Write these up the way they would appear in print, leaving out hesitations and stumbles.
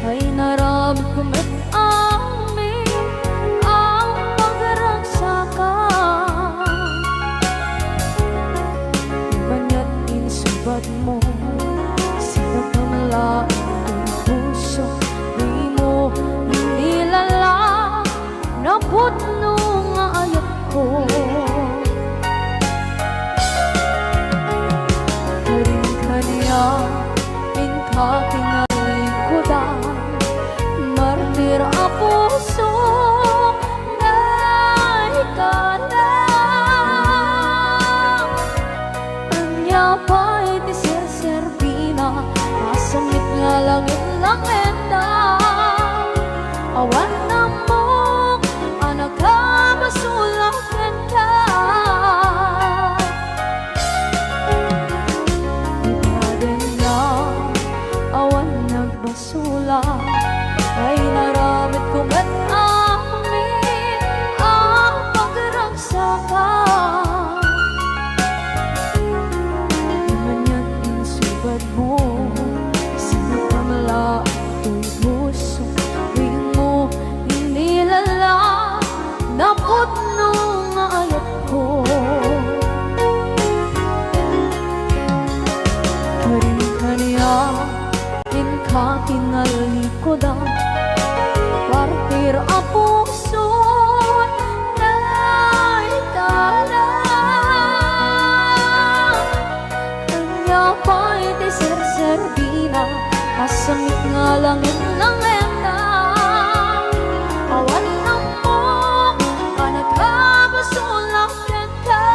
ay naramit ko met amin ang pagragsakan. Ibanya't insubad mo, sinagkamala ang puso, di mo inilala na putno nga ayat ko. Karin-kanya kakinalikudan, martir a puso na ikalang. Anya pa'y di serserpina, masamit nga langit langenda. Awan na mo, anak ka masulakan ka. Basula ay naramit kong at amin ang pagragsakan. Imanya't insubad mo, sinagkamala ito'y puso, di mo inilala na putno nga ayat ko. Karin-kanya kakinalikudan, partir a puso na ikalang. Kanya pa'y di serserpina, masamit nga langit langenda. Awan na mo, anak ka masulakan ka.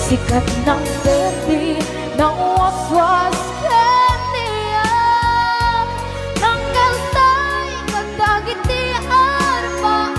Sikat ng berde ng waswas kaniya, ng kaltay kagdagiti arbaan.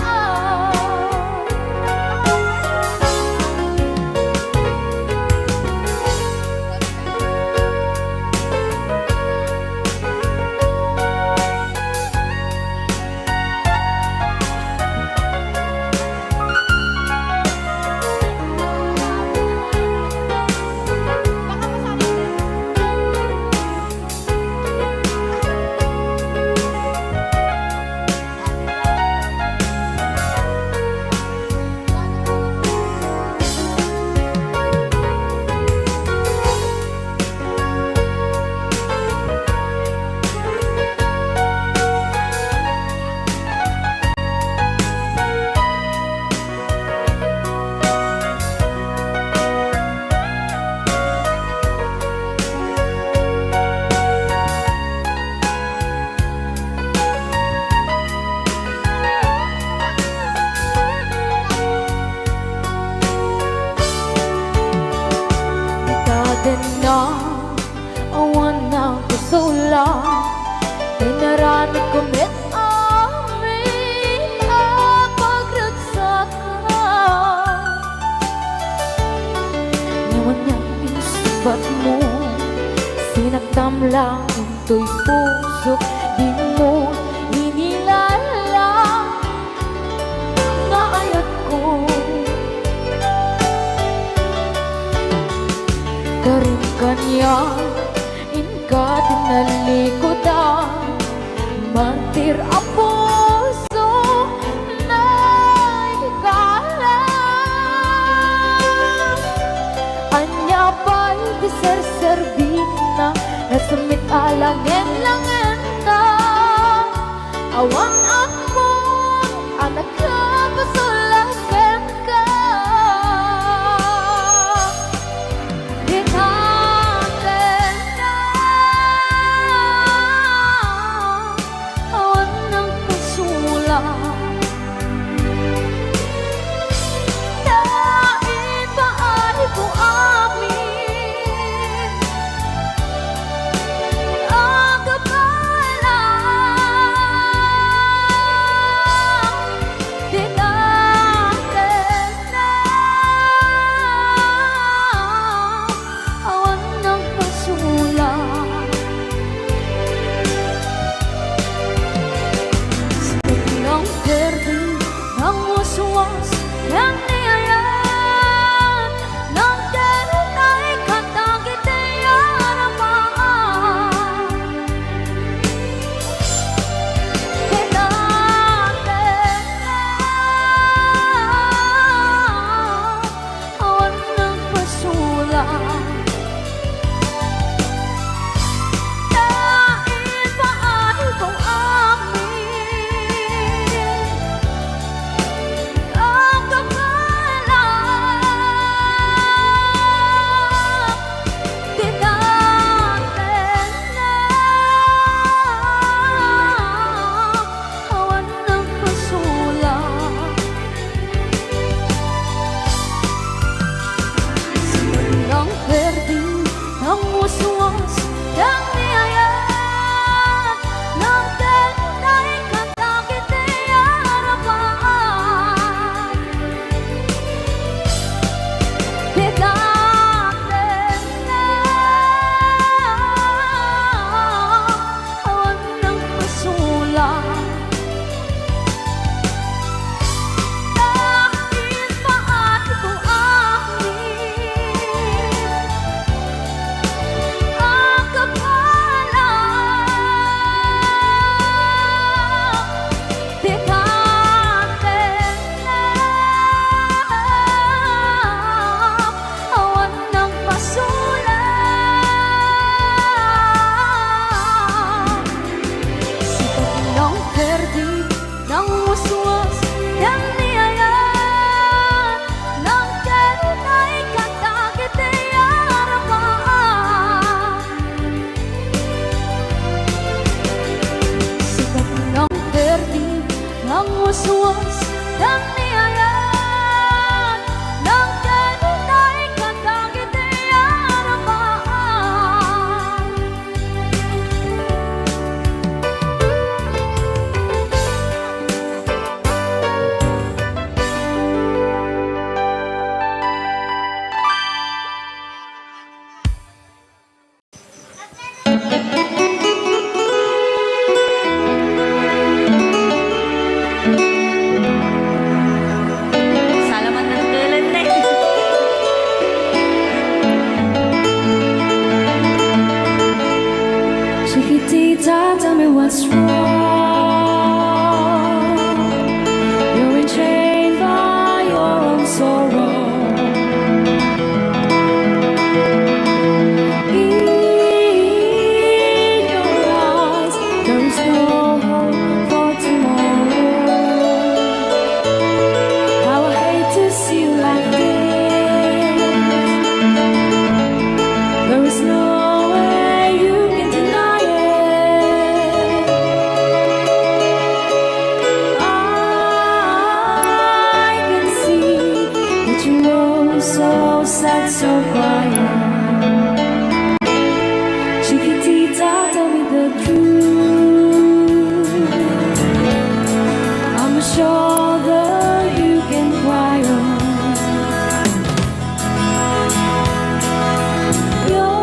Na awan na kusula, inaramit ko met amin ang pagragsakan. Ngayon niyang insubat mo, sinagtam lang ito'y puso, di mo inilala na ayat ko. Karin-kanya kakinalikudan, mantir a puso na ikalang. Anya pa'y di serserpina, nasamit alangin-langin ka. Awan ako, anak ka masulakan ka. Awan ng uswas yang niayat Nang derunay katagite aramaan Kinate awan ng pasulang Dahil paay kong uswas yang niayat Nang derunay katagite aramaan Bigate na awan ng pasulang Dahil paay ko uswas yang niayat Nang derunay katagite aramaan Sikat ng perdi ng uswas yang niayat Nang derunay katagite aramaan Salamat ng tulad na Chiquitita, tell me what's wrong You're enchained by your own sorrow In your eyes there is no hope for tomorrow How I hate to see you like this There is no way you can deny it I can see that you're so sad, so quiet Chiquitita, tell me the truth I'm a shoulder you can cry on Your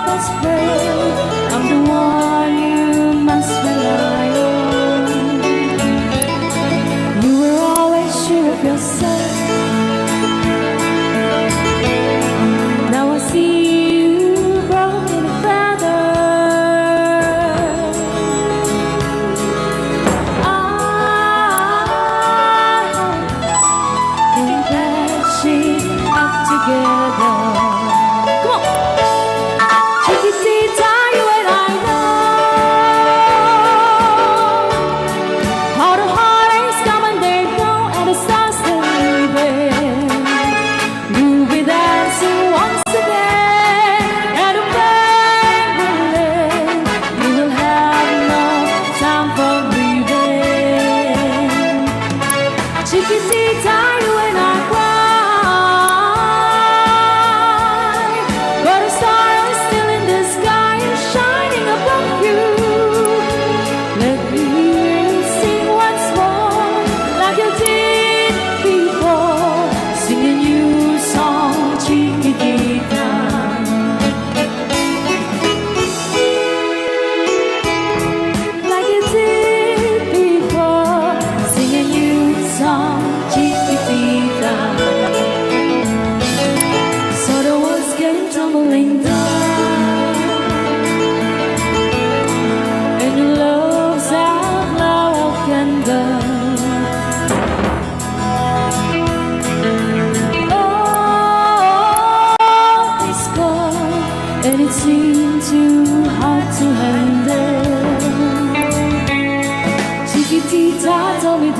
best friend I'm the one you must rely on You were always sure of yourself Now I see you broken and battered I think patching up together Come on! Chiquitita, you and I know How the heartaches come and they go and the stars still leaving We'll be dancing once again at a banquet We will have no time for grieving Chiquitita, you and I cry But a star is still in the sky and shining above you Let me hear you sing once more like you did before Sing a new song, Chiquitita Like you did before Sing a new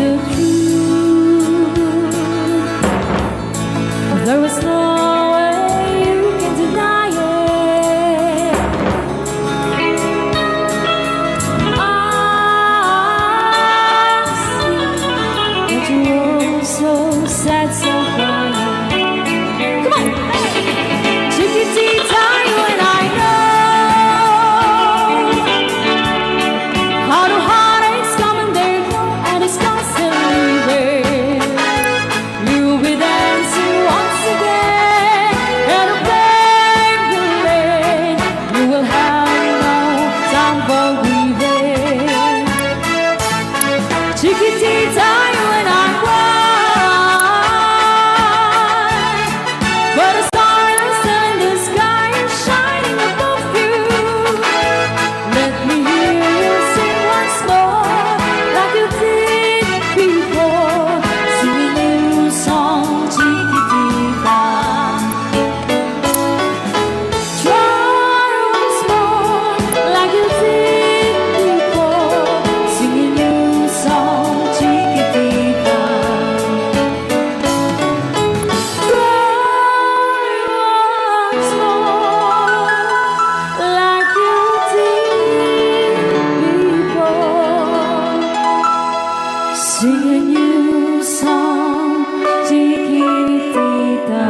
with you. There was no way you can deny it. I see that you were so sad, so crying. Come on, Chiquitita, you and I know how the heartaches come and they go, and it's constantly there. You'll be dancing once again, and a babe will lay. You will have no time for grieving. Chiquitita, you and I cry, but a star is in the sky is shining above you. Let me hear you sing once more, like you did before. Sing a new song, Chiquitita. Try once more, like you did before. Sing a new song, Chiquitita. Try once more, like you did before. Sing a new song, Chiquitita.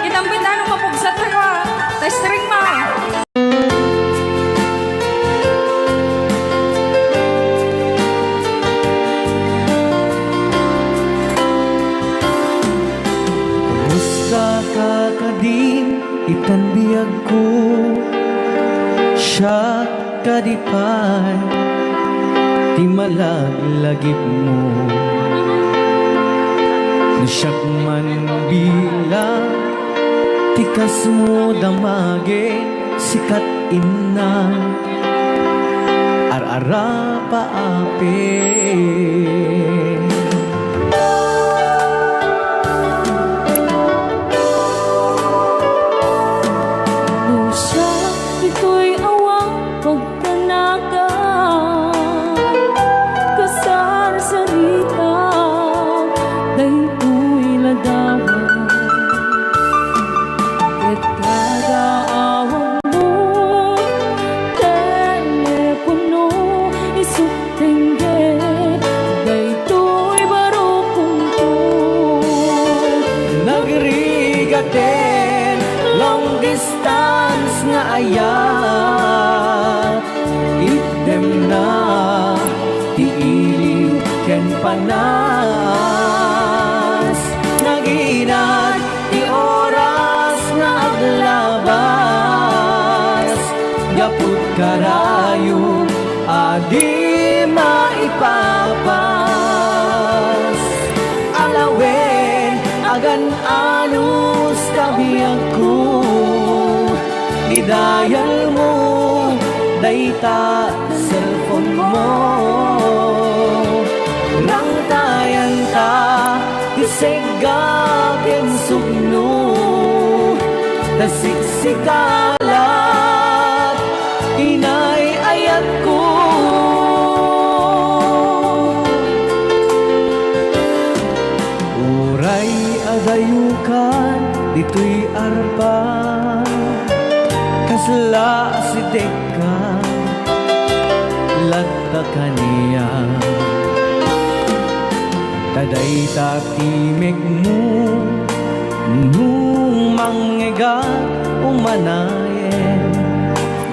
Ginambit ano mapugsat na ka. Testring ma. Musta ka kadin itanbiyag ko siya kadipay ti malaglagip mo siyak man bilang tikas mo damage sikat inna ar-ara paape. Pusa, ito'y awang pagkanagan. Kasar sarita, dayto'y ladawan. Ket kada awang mo, telepono, isutengge, dayto'y barukungko. Nagrigaten long distance nga ayat idem na tiili ken panas naginat ti oras nga aglabas gapud karayo adi maipapas alawen agan anus kabiyag ko didayal mo dayta cellphone mo rangtayan ta isegga ken sugno tasiksikalat inay ayat ko. Uray agayukan dito'y arpa kasla si Deka ta kaniya. Taday tatimig mo nung mangga umanayen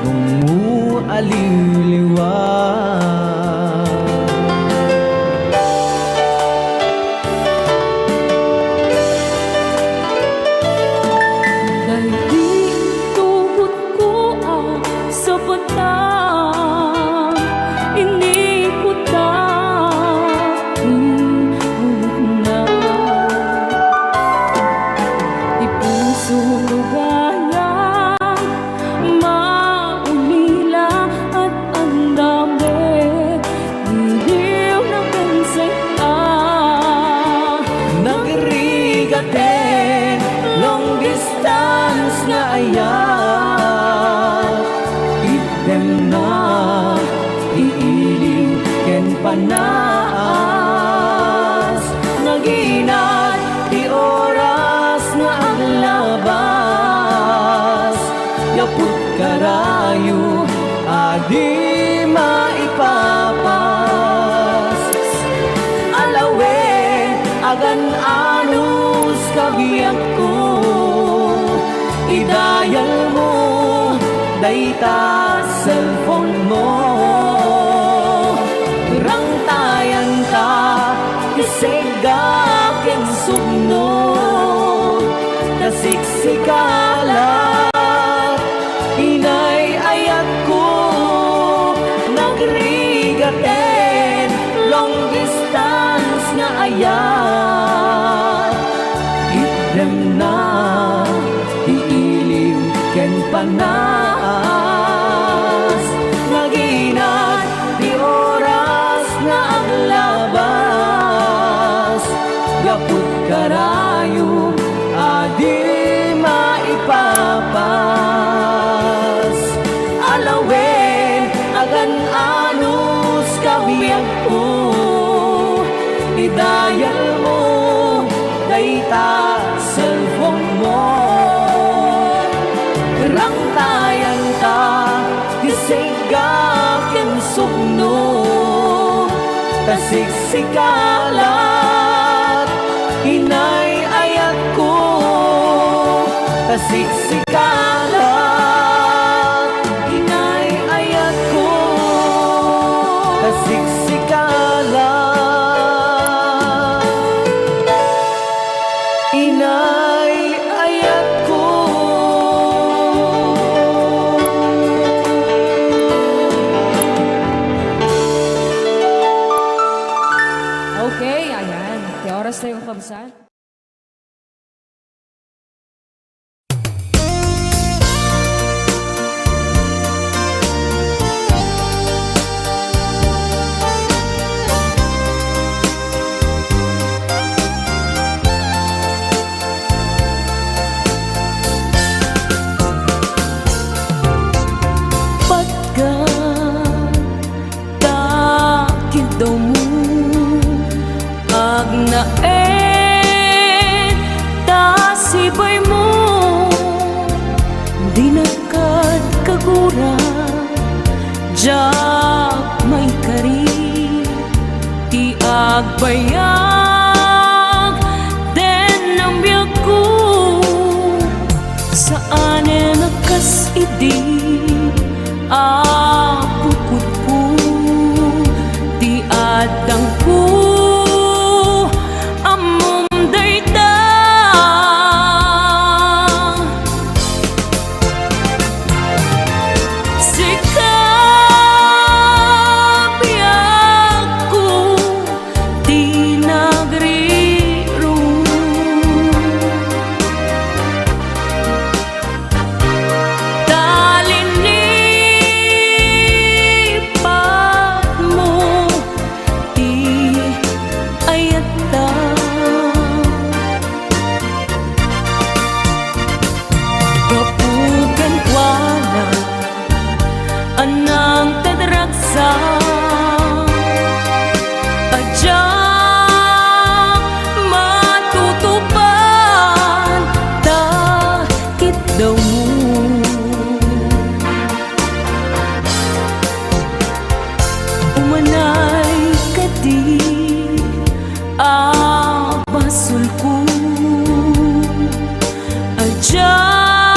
nung mo aliliwa. Dahil di tubod ko ang sapatan, iniputan na di puso gayang maulila at ang dami diliw na kansaya. Nagrigaten long distance nga ayat, item na iiliw ken panas. Naginat di oras nga aglabas, yaput karayo adi maipapas. Alawe agan anus kabiyak ko, idayal mo dayta cellphone mo. Rangtayan ka isega ken sugno, kasiksikala inay ayat ko. Nagrigaten long distance nga ayat, idem na iiliw ken panas. Naginat di oras nga aglabas, gaput karayo adi maipapas. Alawen agan anus kabiyak ko, idayal mo dayta cellphone mo. Rangtayan ka isega ken sugno, kasiksikalat inay ayat ko. Kasiksikalat inay ayat ko. Kasiksikalat inay ayat ko. Okay, ayan. Di oras na yung kabsat. Takid daw mo agnaen tasibay mo, di nakad kagura jak may kari ti agbayag den ang biyak ko. Saan nakas idi apukod ko, di adang ko amom dayta. Sikabiyak ko di nagriro, talinipat mo di ayata. Kapugan wala anang tadragsa, adya matutupan takit daw mo. Umanay kadi basul ko ajagla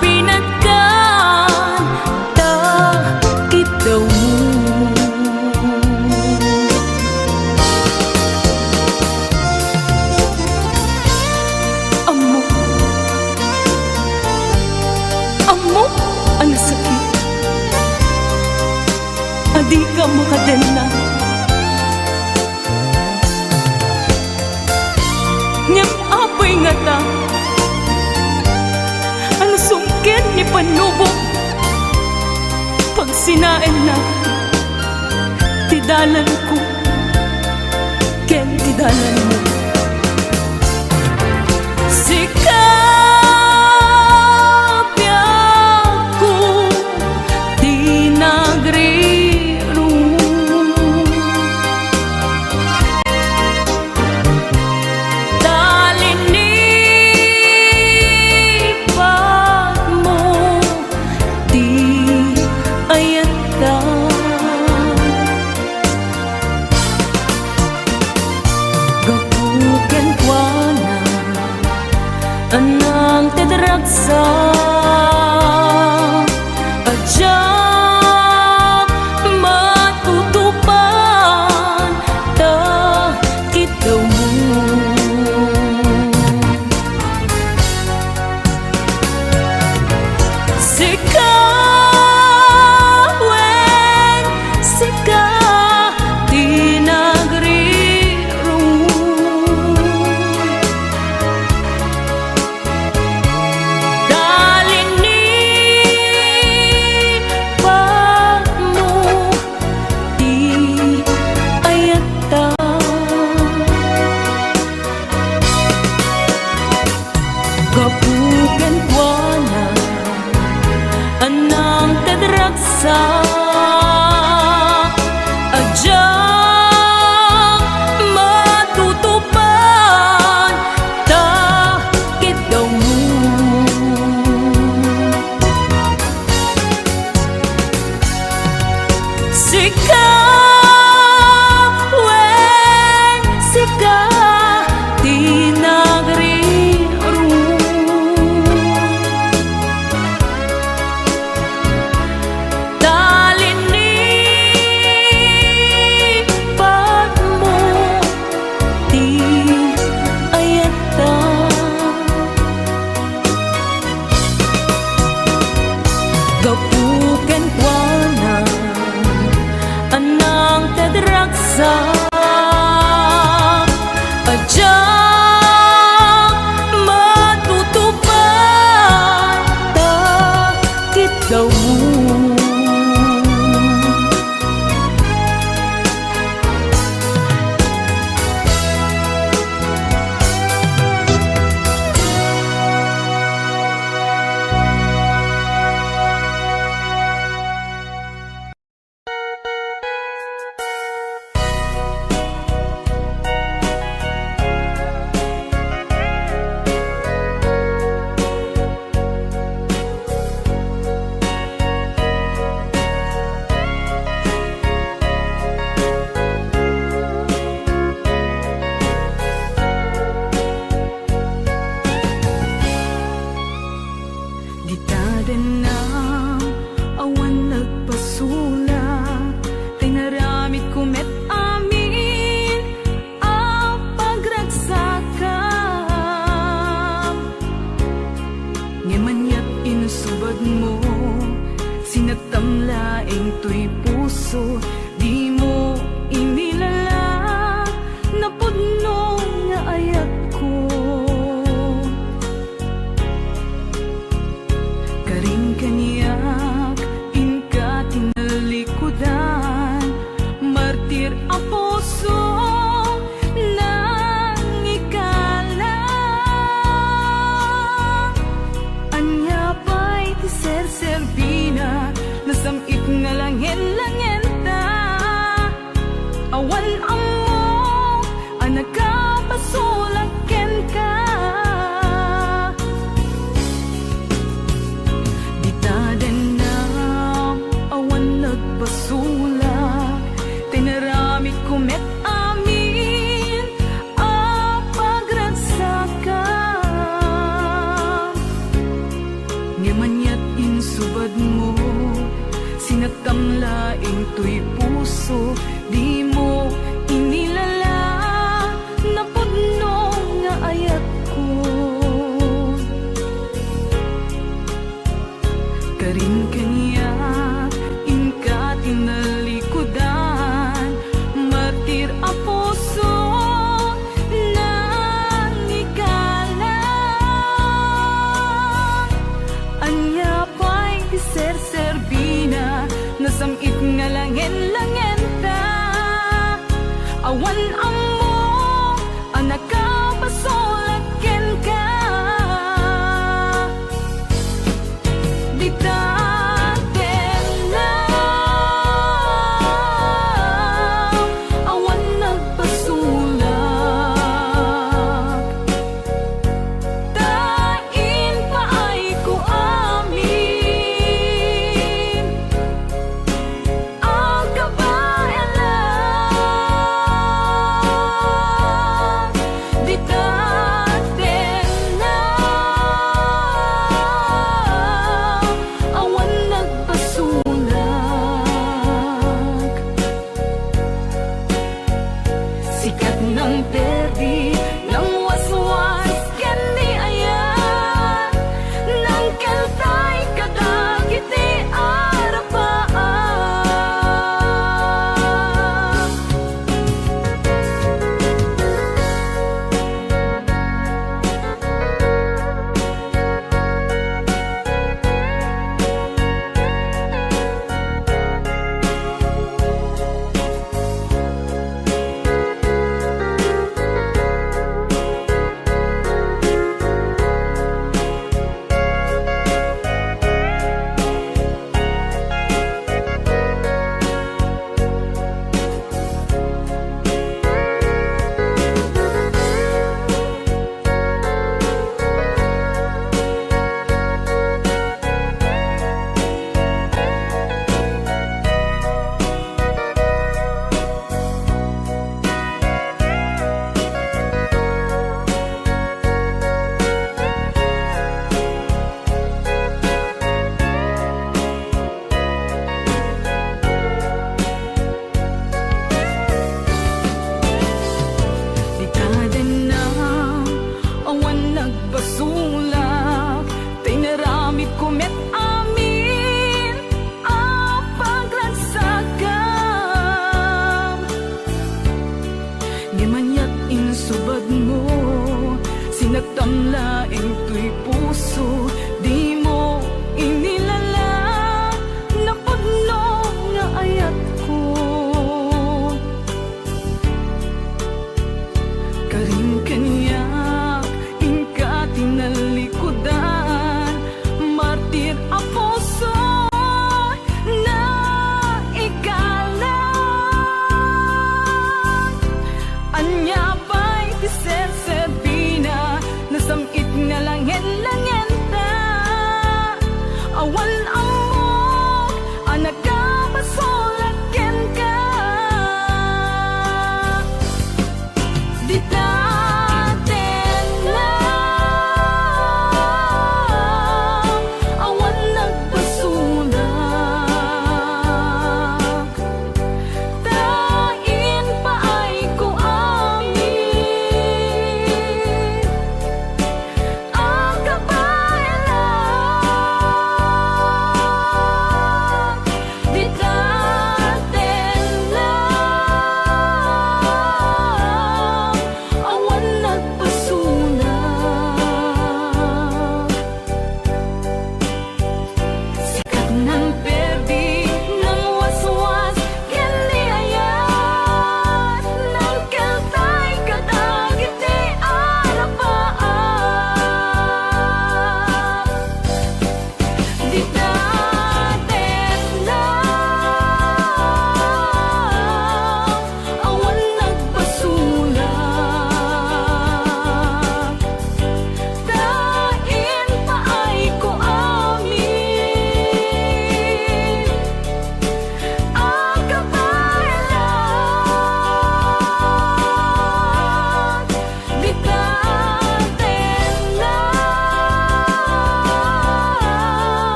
pinagkan takit daw mo. Amo ang sakit, adi ka makadena. Ngem apay nga ta, ano sungkin ni panubo, pag sinain na, tidalan ko, ken tidalan mo. Anang tedragsa ajak matutupan takit daw mo. Sikaweng sika kapugan ko na anang tedragsa ajak matutupan takit daw mo. Sikaweng sika tinagri gapuken ko na anang tedragsa ajak matutupan takit daw mo. Sinagtamlaing to'y puso, di mo inilala na pudno nga ayat ko. Karing kaniyak, inka tinalikudan, martir ang puso nang ikala. Anya pa'y tiser-servina, nasamit nga langin-langin ta, awan nakamlaing tuy puso, di mo inilala na pudno nga ayat ko. Karin kanya inka tinalikudan, martir a puso nang ikalang. Anya pa'y ser-serbina, nasamit nga langen-langen ta. Awan amo, anak ka pasolaken ka. Di taten lang, awan nagpasulak. Tain pa ay ko amin, ang kabayan lang.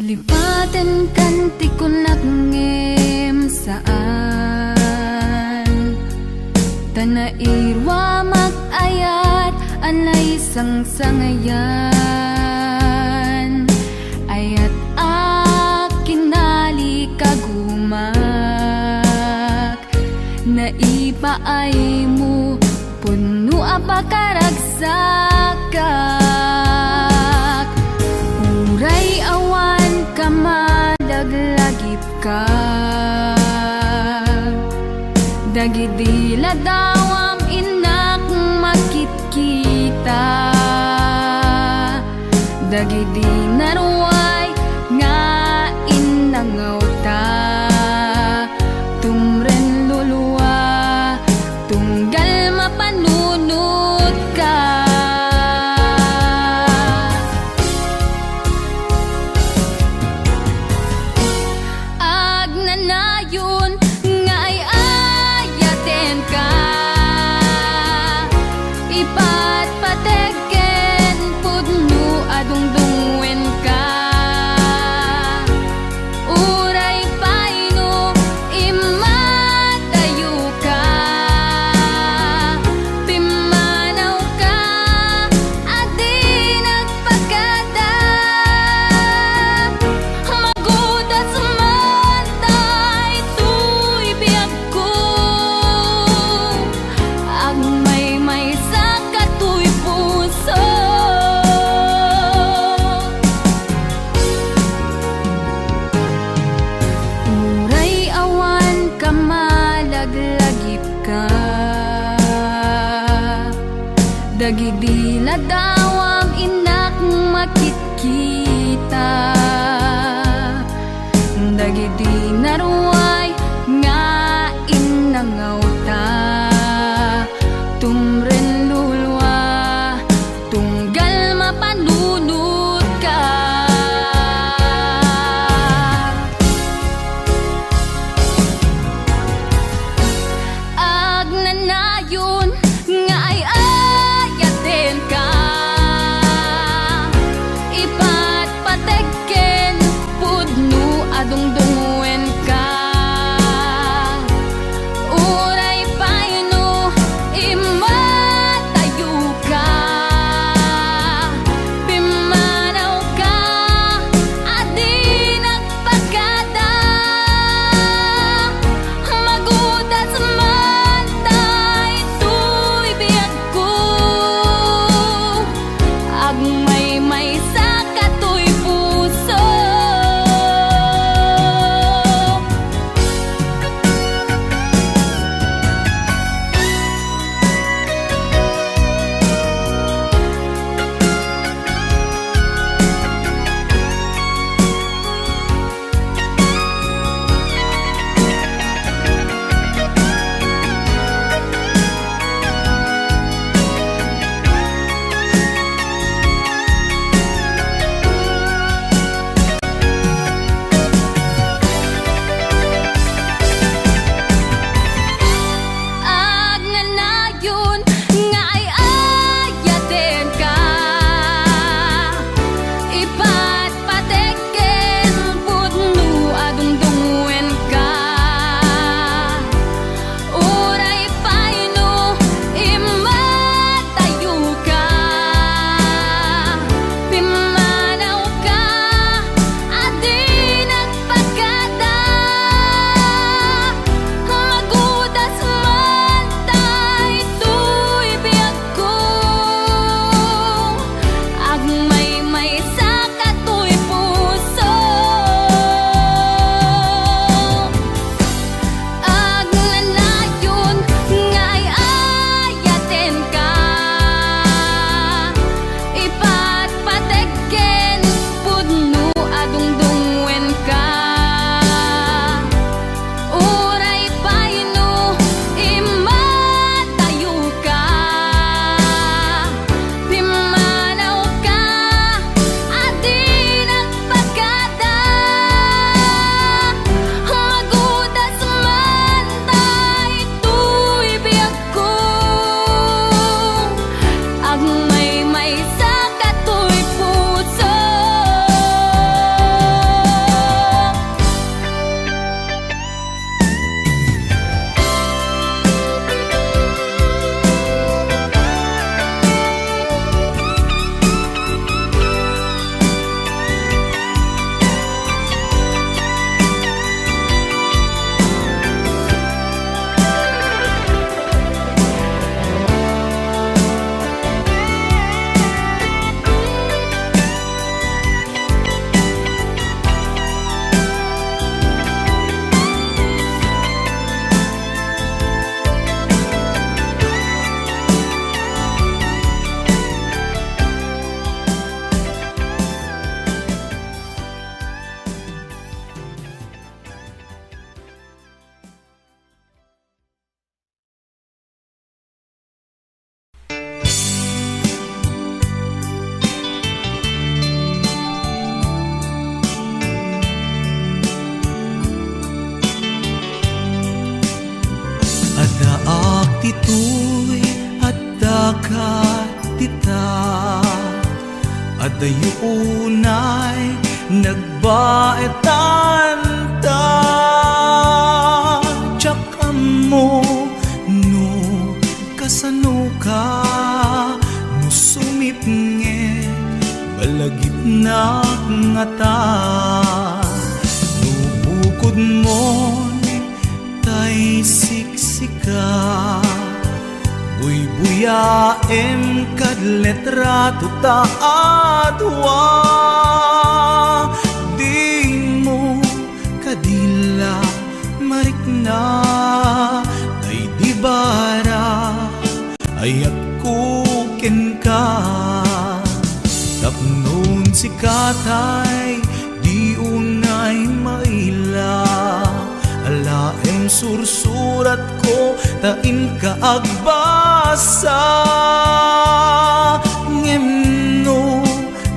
Lipaten kanti ko nakngem saan Tanairwa mag-ayat anay sang-sangayan Ayat akinali kagumak Naipaay mo puno apakaragsakak Uray awan ka madaglagip ka Dagidila dawam inak makitkita Dagidi naruay nga inangaw ta Tumren luluwa tunggal mapanunod ka Agnanayon nga ay ayaten ka Ipatpateken pudno adungdungwen ka Uray paino imatayo ka Pimanaw ka adi nagpagada Magudat sumantay tuy biyag ko Agmay-may sa katuy puso Uray awan ka malaglagip ka Dagidila dawam inak makitkita Dagidi naruay nga inangaw ta Tumren lulwa tunggal mapanunod ka Agnanayon nga ay ayaten ka Ipatpateken pudno adungdungwen ka Uray paino imatayo ka Pimanaw ka adi nagpagada Magudat sumantay tuy biyag ko Agmay-may sa katuy puso titoy at dagat tita, at dayunay nagbaetanta. Tsaka mo no kasano ka, no sumipnge balagip na ngata, no bukod mo tay siksika, buy-buyaem kad letrato ta adwa. Di mo kadila marikna, ay di bara ayat kuken ka. Tapnon si katay di unay maila, alaem sursurat ko tain ka agbasa. Ngemno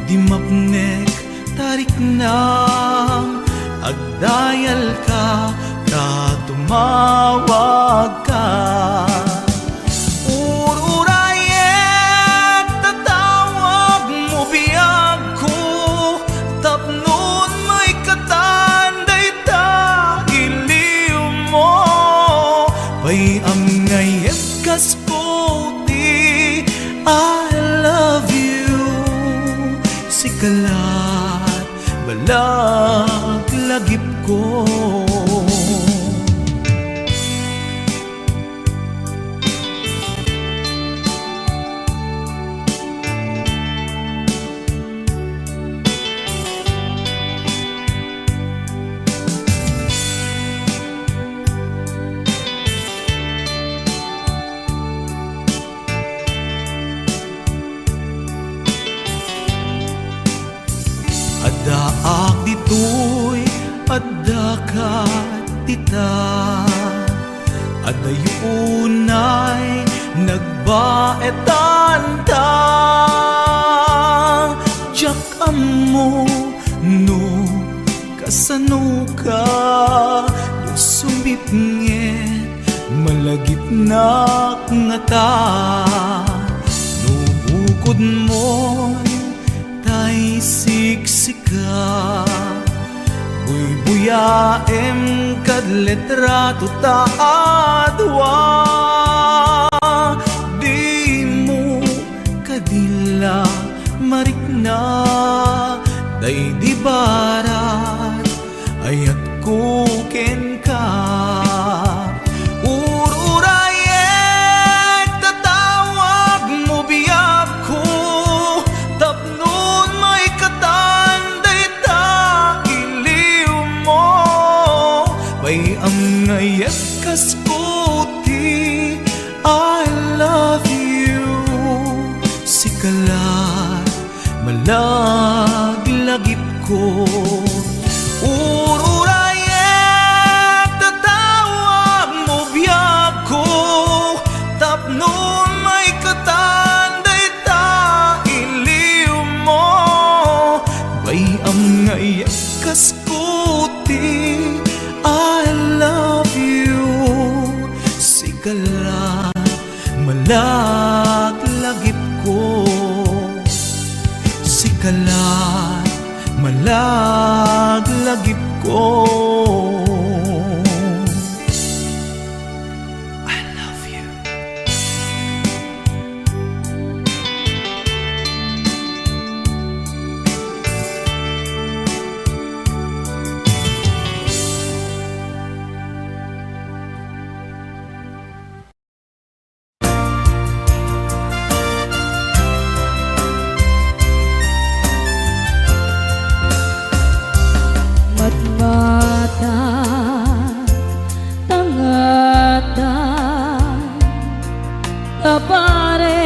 di mapnek tarik na, agdayal ka tumawag ka. Ururayet tatawag mo biyag ko, tapnon may katanday ta iliw mo. Payam ngayet kas ko ti I love you, sikalat balag lagip ko. Adaak ditoy adakat tita, adayunay nagbaetanta. Tsaka mo no kasano ka, no sumipnget malagip na ngata, no bukod mo tay siksika, buy-buyaem kad letrato ta adwa. Di mo kadila marikna, day di barat ayat kuken ka. Ururayet tatawag mo biyag ko, tapnon may katanday ta iliw mo. Payam ngayet kas ko ti I love you, sikalat malaglagip ko. Ururayet tatawag mo biyag ko, tapnon may katanday ta iliw mo. Bayam ngayet kas ko ti I love you, sikalat malaglagip ko, sikalat malaglagip ko. I love you. Matmata tangatan kapare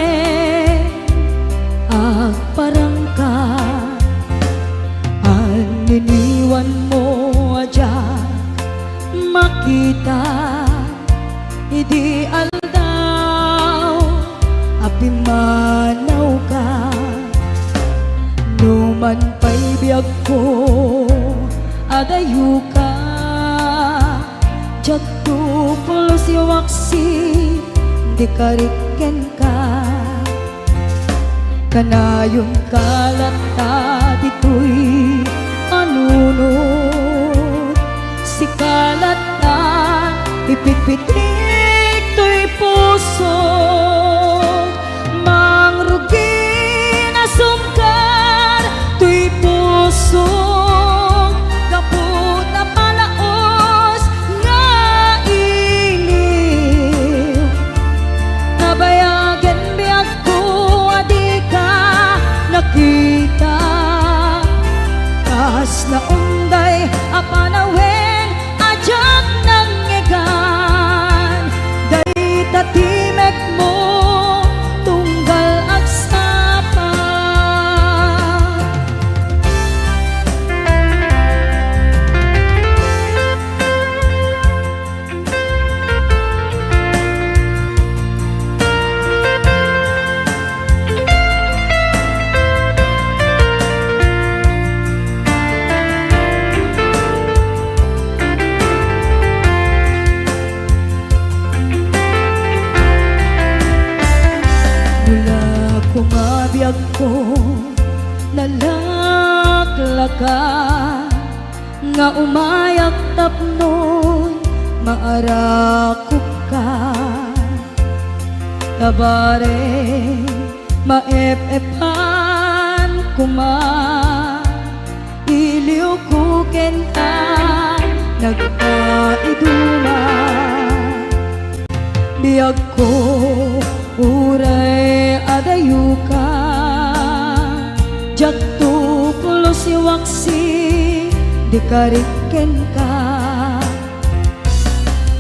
agparangka, aniniwan mo aja makita, idi aldaw apimanaw ka, numan pa'y biyag ko adayu ka, jatuh pulus yawaksi di kariken ka. Kanayon kalata dito'y anunod, si kalata ipitpitik to'y puso. Mangrugi na sumkar to'y puso, kaput na palaos nga iliw. Nabayagan biyag ko adi ka nakita, kas na unday apanawen ajak nang ngegan. Day tatimek mo tunggal agsapa. Mula kumabiyag ko nalaklaka, nga umayak tapnoy maarakop ka. Kabare maep-epan kuma, iliw ko kenta nagpaiduma. Biyag ko uray adayuka, jak tu pulo si waksi di kariken ka.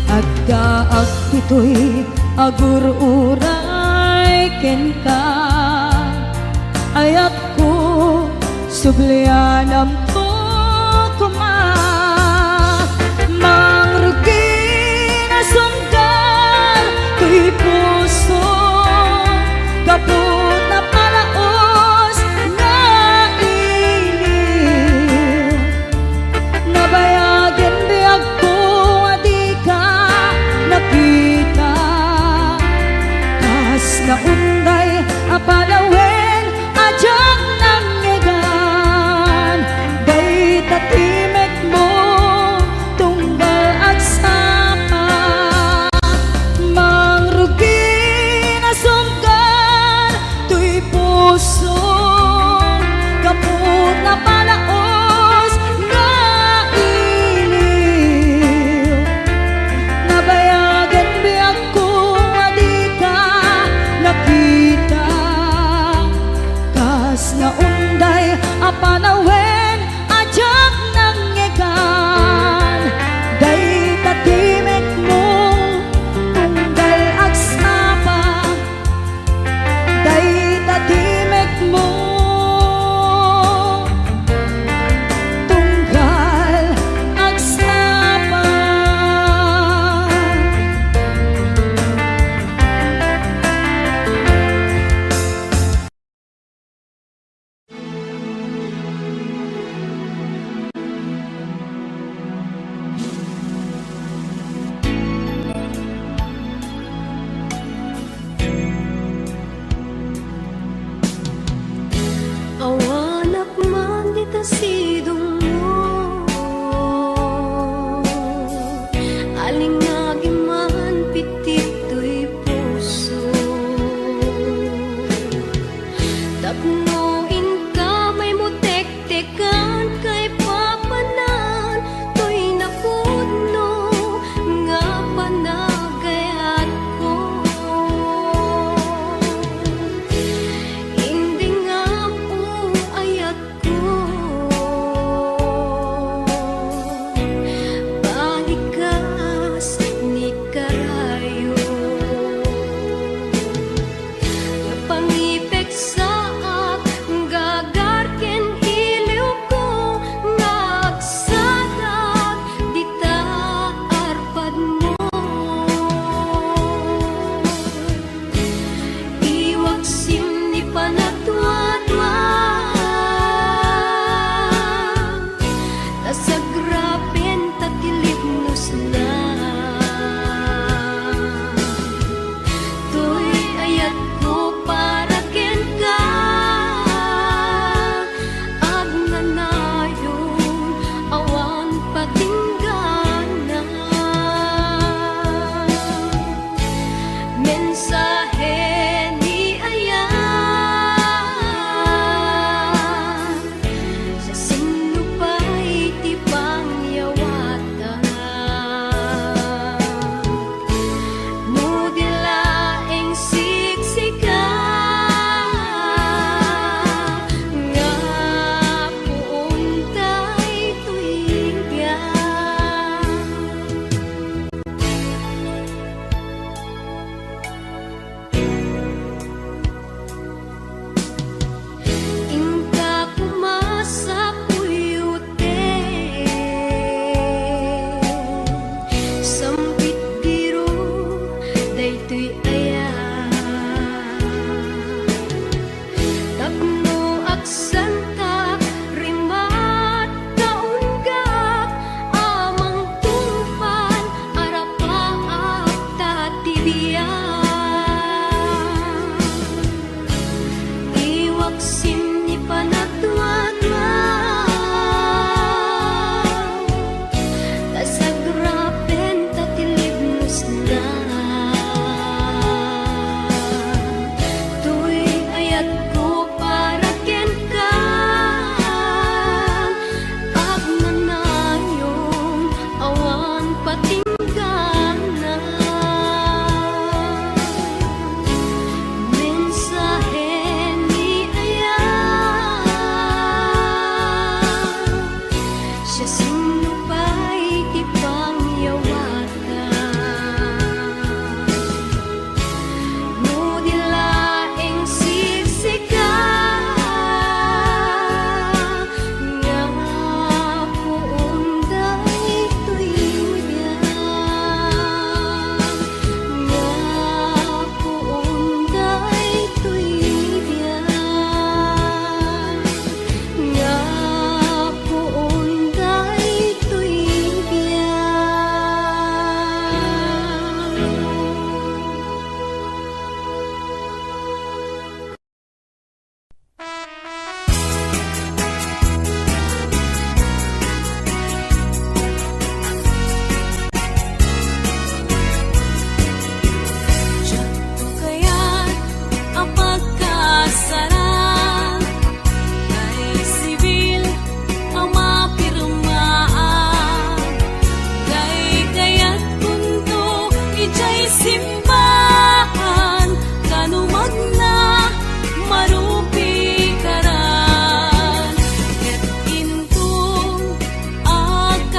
Agdaag dito'y agur uray ken ka, ayat ko sublianam to kuma. Mangrugi na sungkal to'y puso, kaput na palaos nga iliw. Nabayagan biyag ko adi ka nakita, kas na unday apalawen ajak nang ngegan.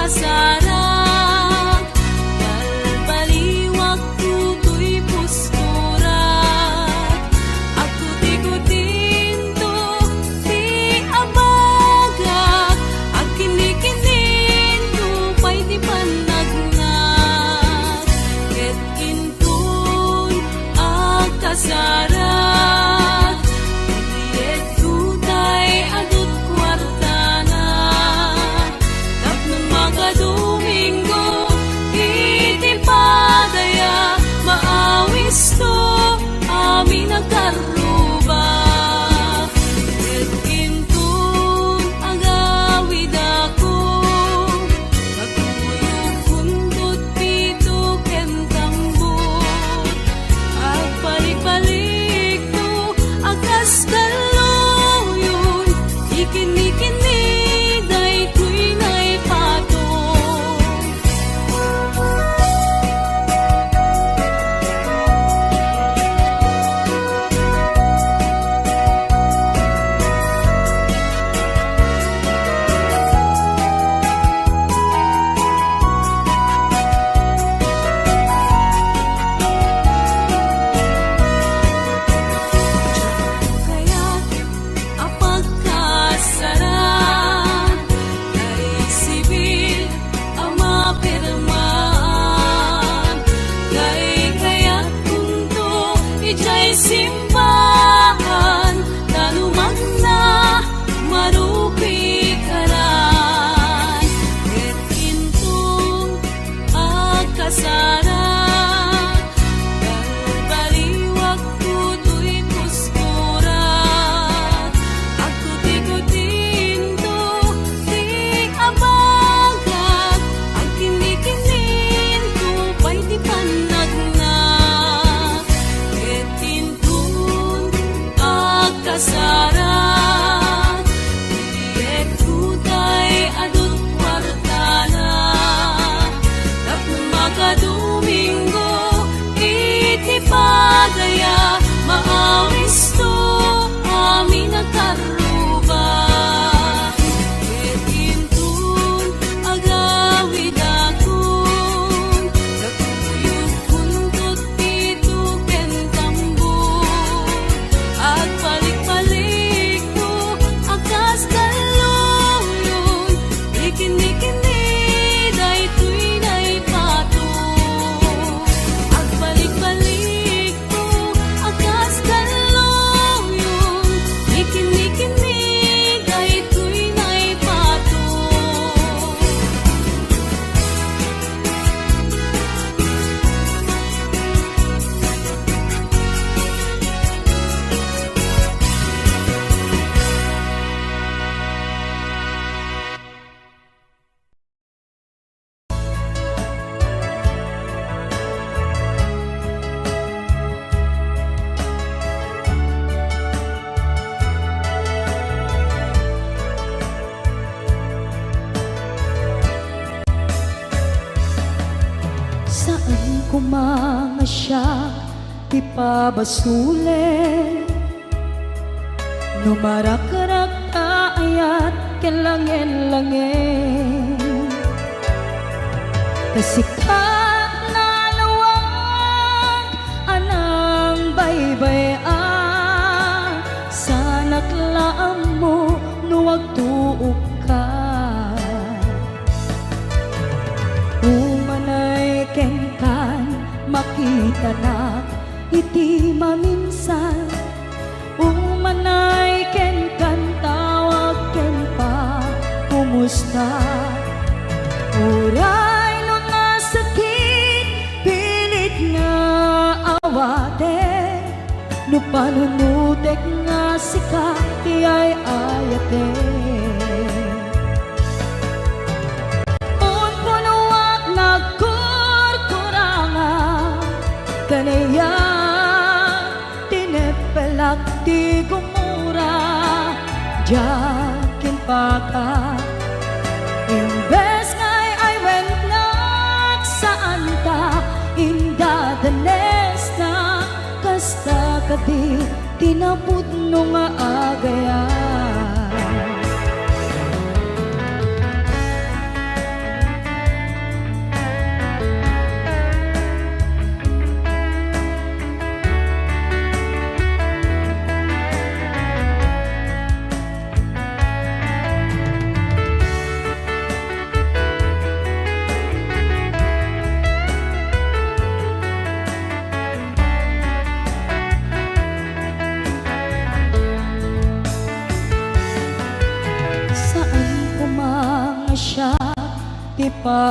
kasarag balbaliwag tutoy pusturat ako tigutinto ti abagak ag kinikininto pay ti panagnak ket intun ag kasarag itiet tutay adut kwartana tapnon magadomingo iti padaya maawis to amin nagkaruba ket intun agawid ako nagtulog kundot pito ken tambor agpalik-balik to agas kaluyon ikini-kini daytoy nay patong kaya't apagkasarap kay sibil ang mapirmaan kay kaya't kunto ijay simbahan tanumag na marupi karan ket intong agkasarap balbaliwag tutoy pusturat ako tigutinto ti abagak ag kinikininto pay ti panagnak ket intun agkasarap itiet tutay adut kwartana tapnon magadomingo iti padaya maawis to amin nagkaruba ket intun agawid akon nagtuyog kundot pito ken tambor agpalik-balik to agas kaluyon ikini-kini daytoy nay patong agbalik-balik to agas kaluyon ikini-kini daytoy nay patong Saan kumangasya ti pabasulen Numarakarak ayat ken langen-langen Kasikat na lawag anang baybayan Sanak laam mo nuwag tuok ka Umanay ken kan makita na iti maminsan Umanay ken kan tawag ken pa kumusta Uray no nasakit pilit nga awate No panunutek nga sika iyay ayate Kanaya tinepelak ti gumura Jakin paka Imbes ngay ay went nak saan ta Indadanes na kasta kadi Tinaput no nga agayan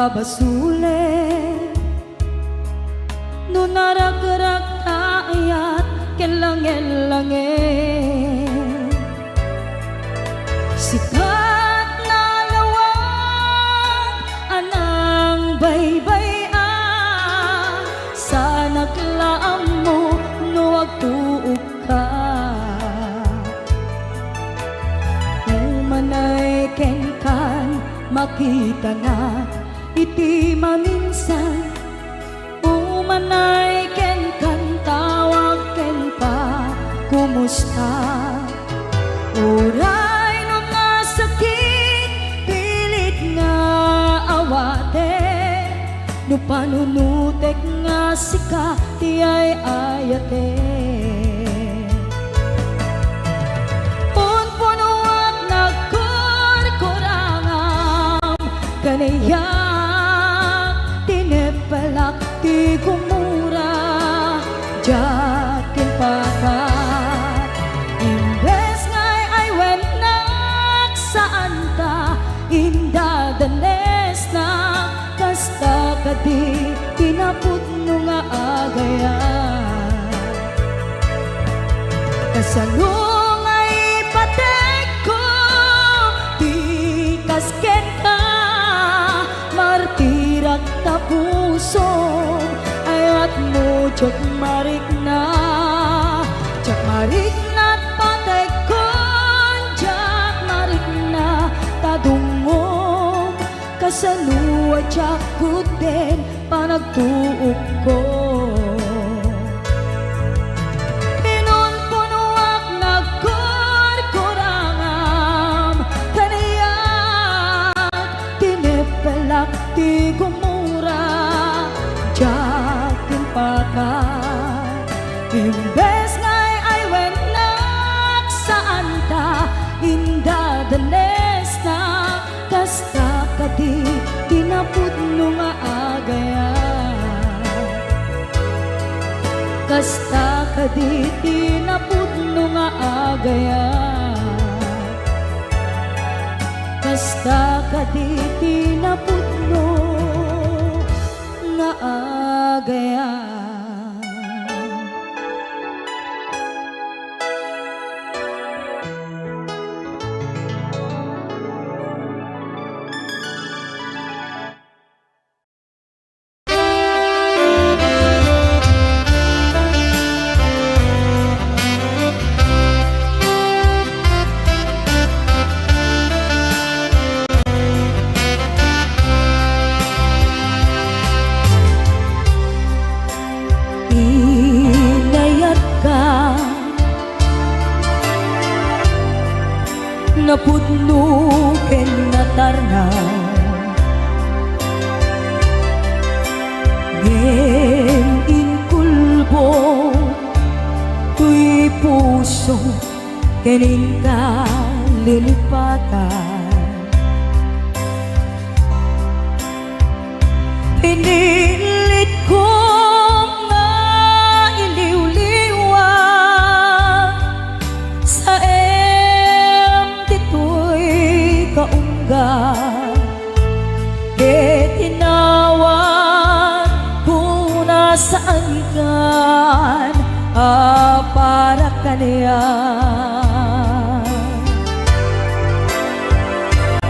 basule no naragrak taayat kelangel-langel sikat na lawag anang baybay-an sa naglaam mo no agtuog ka umanay kenkan makita na iti maminsan umanay ken kan tawag ken pa kumusta uray no nga sakit pilit nga awate no panunutek nga sika ti ay ayate punpunuak nagkurkurangam kanayak tinepelak ti kumura jakin pakat imbes ngay ay wenak saan ta inda danes na kasta kadi tinapudno nga agayan kasalung ay patek ko di kasken ka martirak tapuso ayat mo jak marik na patek kon jak marik na tadungom kasanua jak kuden panagtuog ko pinunpunuak nagkurkurangam kanayak tinepelak ti gumura jakin pakat imbes ngay ay wenak saan ta inda danes na kasta kadi tinapudno nga agayan kasta kadi tinapudno nga agayan kasta kadi tinapudno nga agayan inayat ka napudno ken natarnaw ngem inkulbo tuy puso kening kalilipatan pinilit ko ketinawan kuna saan kan para kaniya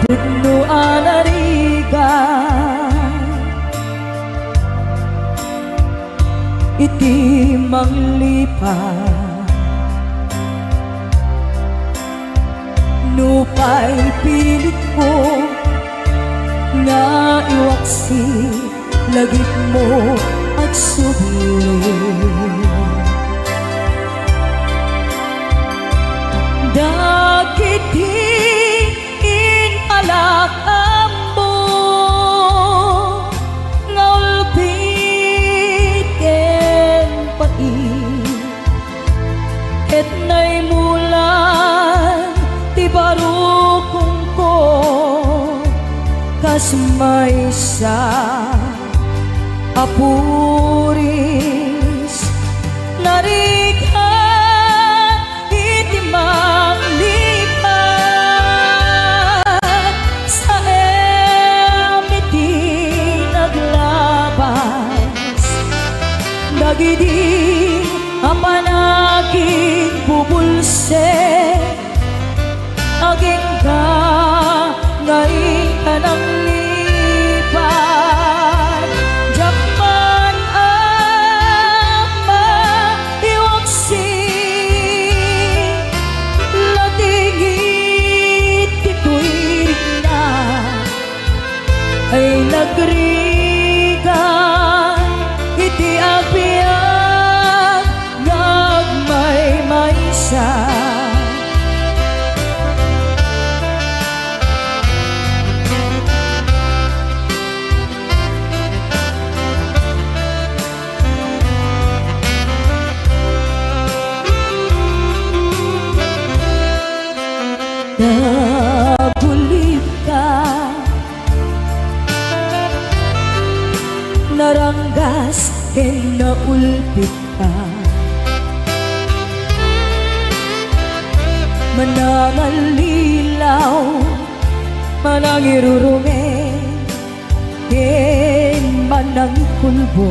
tudno anarigan iti manglipat nupay pilit ko nga iwaksi lagit mo at subili dakit inalakam mo nga ulpit ken pait ket nay mulan ti barukong ko kas maysa apuris narikan iti manglipat sa emiti dagidi apanaging bubulse aging ka ngayon ka ng lipat Japan ang maiwaksi latingit ito'y na ay nagrigan iti abiyag nagmay-maysa nabulib ka naranggas ken naulpit ka manangalilaw manangirurume ken manangkulbo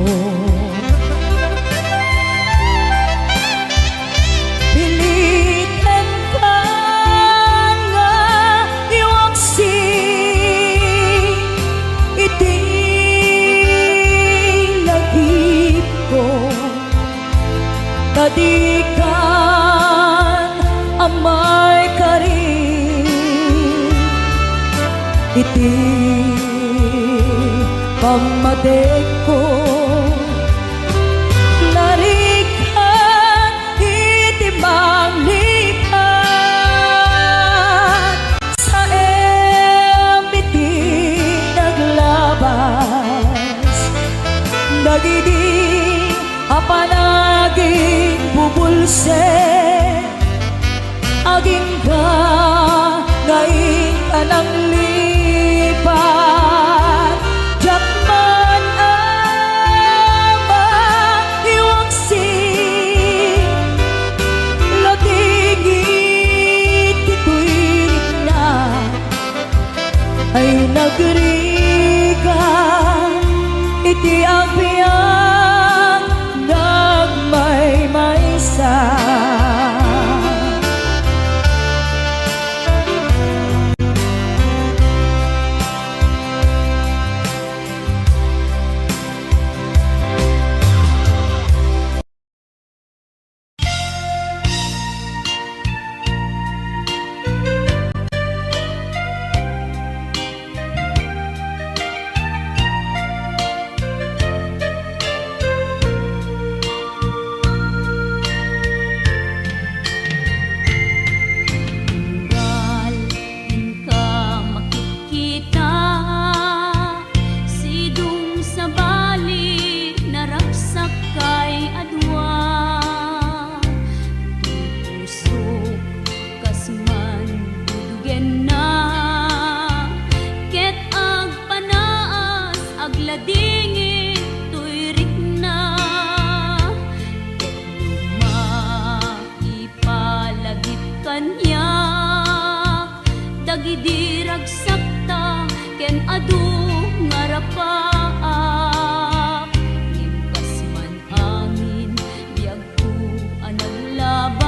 pilitan ka nga iwaksi iti lagip ko tadikan amay karin iti pamatek ko narikan iti manglipat sa iti naglabas dagidi apanaging bubulse aging ka ngayon ka ng lipat Japan ang maiwaksi latingit ito'y na ay nagrigan iti abiyang nagmay-maysa dagidi ragsakta ken adu ngarapaak imkas man angin biag ko anaglabas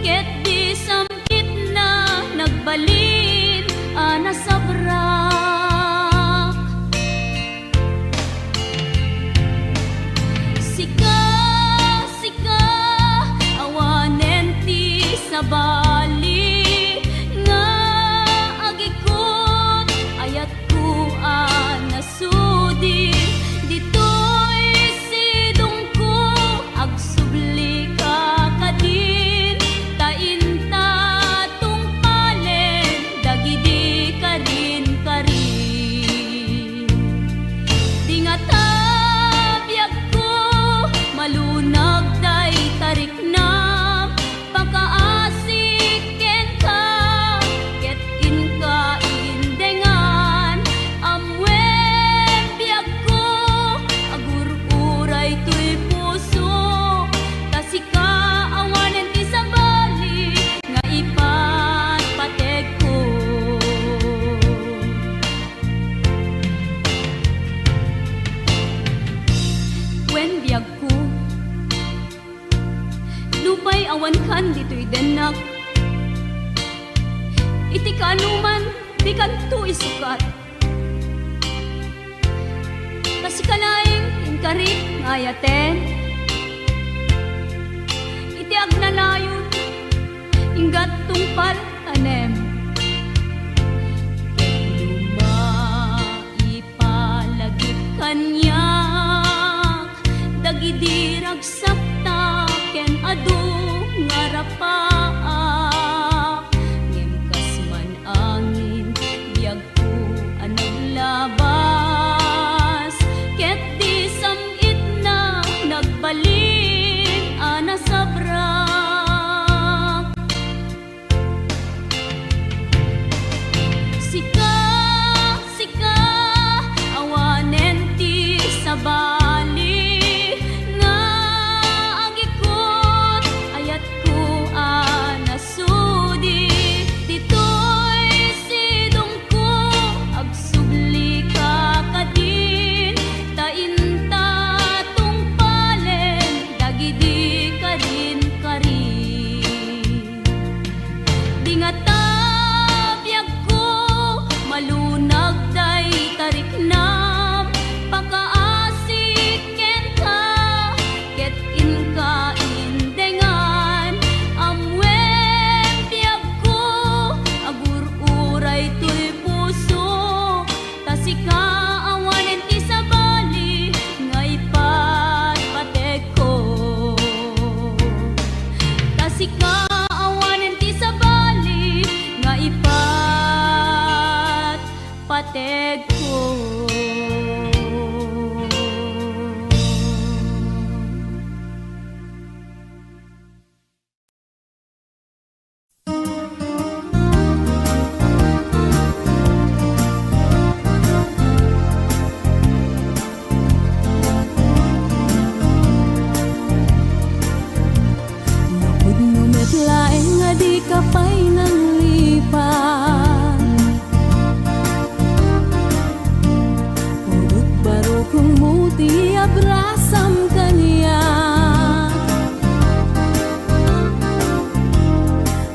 ket di sampit na nagbalin ana sabrak sika sika awanen ti sabali nasudi ditoy sidong ko agsubli ka kadin tainta tung palen dagidi kadin karin dingata biag ko malunag day tarik na pagkaasik ken ka ket in ka indengan amwen awan kan dito'y denak. Iti kanuman, di kanto isukat. Kasi kalaing inkarit ngayaten. Iti agnanayon, inggat tungpal tanem. Ipalagip kanyak, dagidirag sakta, ken adu ngarapaak. Ngem man angin, biyag ko anaglabas, ket di samit na nagbaling ana sabrak. Sika, sika, awanen ti sabali, nga agikot, ayat ko anasudi. Dito'y sidong ko, agsubli ka kadin, tainta tungpalen, dagidi ka rin ka rin. Di nga tabiyag ko, malunag day tariknam, pakaasik ken ka, ket inka indengan. Amwen biyag ko, agur-uray to'y puso, tasika awanen ti sabali, nga ipatpatek ko. Tasika awanen ti sabali, nga ipatpatek ko. Napudno met laeng nga di ka pa'y nang lipan. Pudot baro kong muti abrasam kaniya.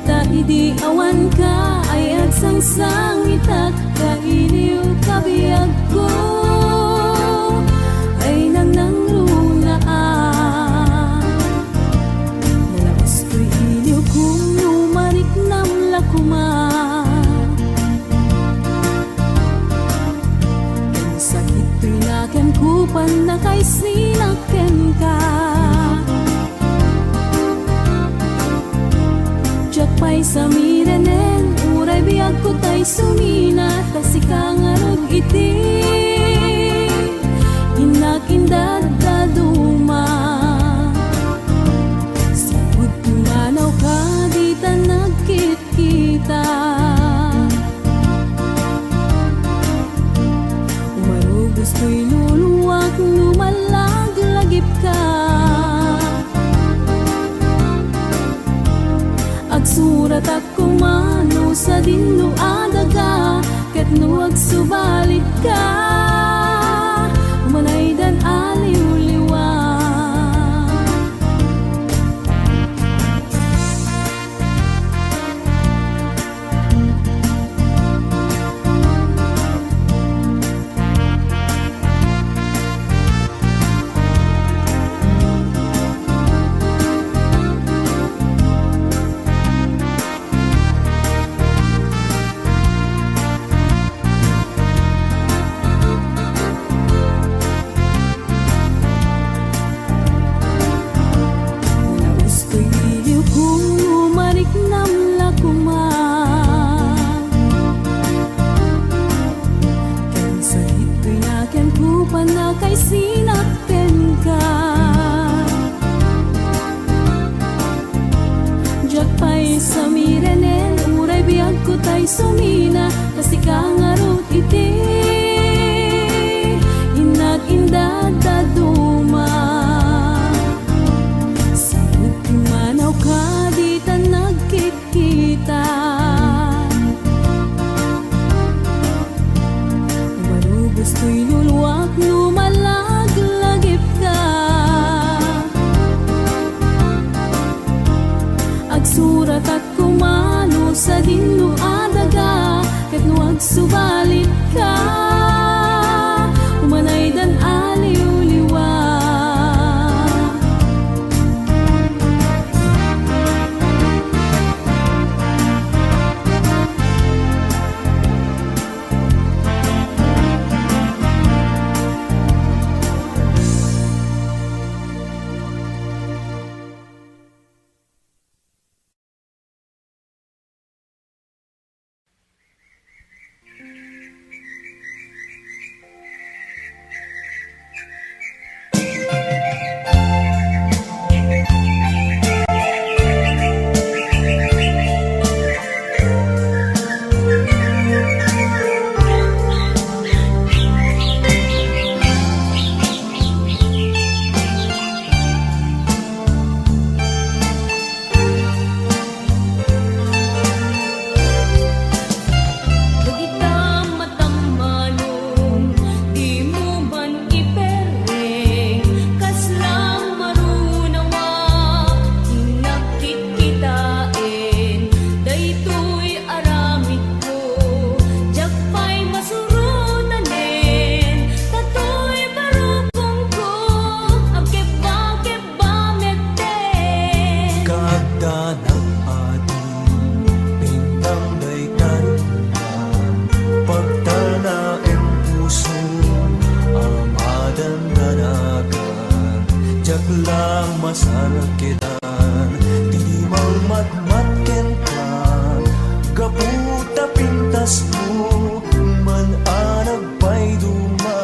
Ta idi awan ka ay agsangsang itak kailiw kabiyag ko. Ay nang runaan. Nalabas ko'y iliw kung lumarik nam lakuma. Ang sakit ko'y naken kupan na kay sinaken ka. Diyak pa'y sa mirenen, uray biyag ko tay sumina, tasika nga rog iti. Inakindad daduma. Sipud kumanaw ka, di ta nagkit-kita. Umarugos ko'y luluwak, lumalaglagip ka. Agsurat ako mano sa dinno adaga, ket no agsubalit ka. Manay dan aliw-liwa. Tay sumina, kasi kangarot iti. Inag-indad daduma. Sabot kumanaw ka, di ta nagkit-kita. Umarubos ko'y luluwak, lumalaglagip ka. sakitan di magmatmat ken ka gabuta pintas mo man anag pay duma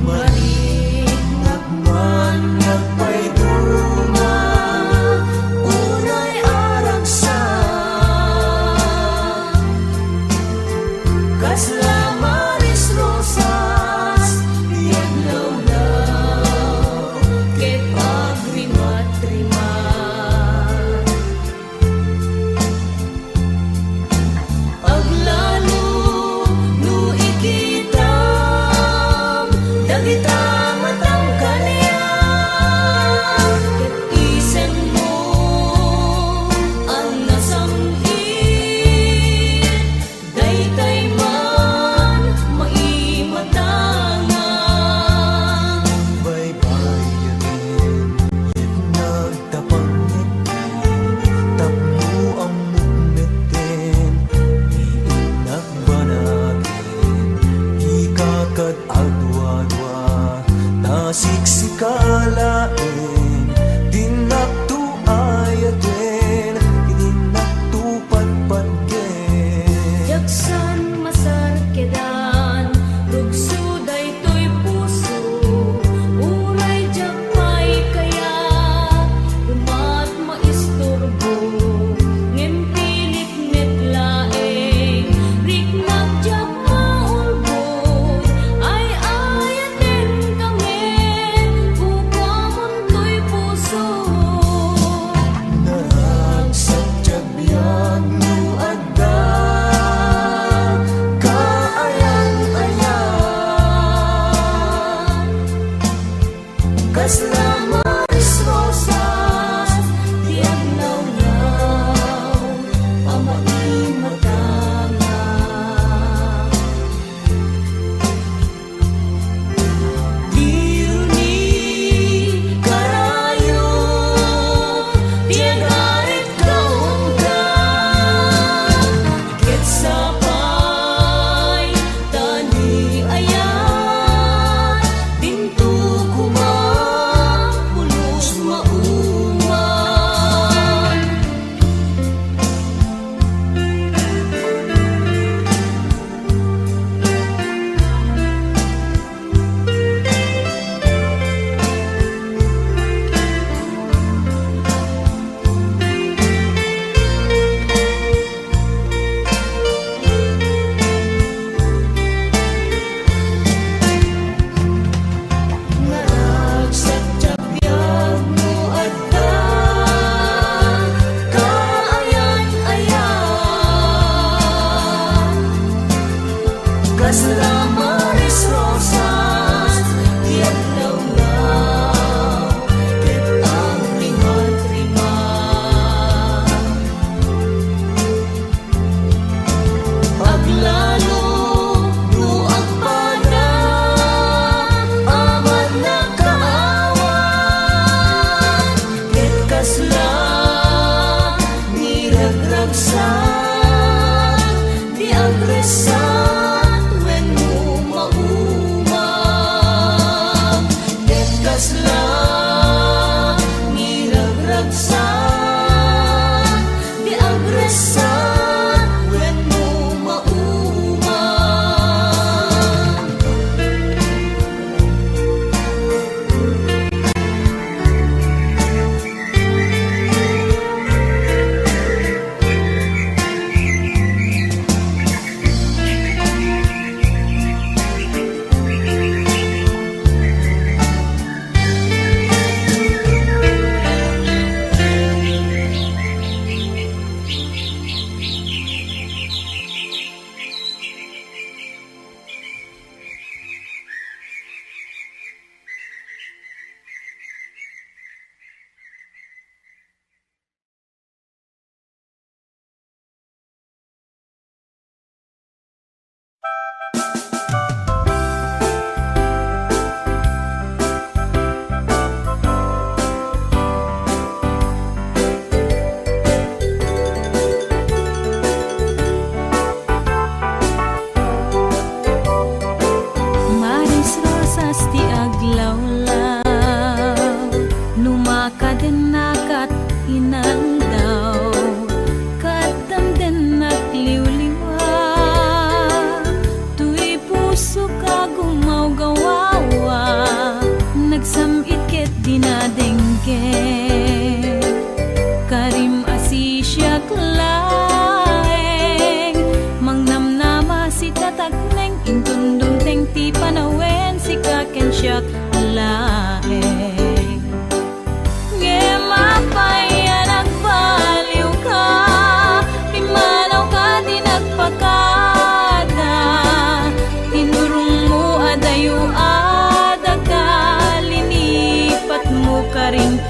maninag man nagpay duma unay arag sa kasla maris rosas diaglaw ket agrim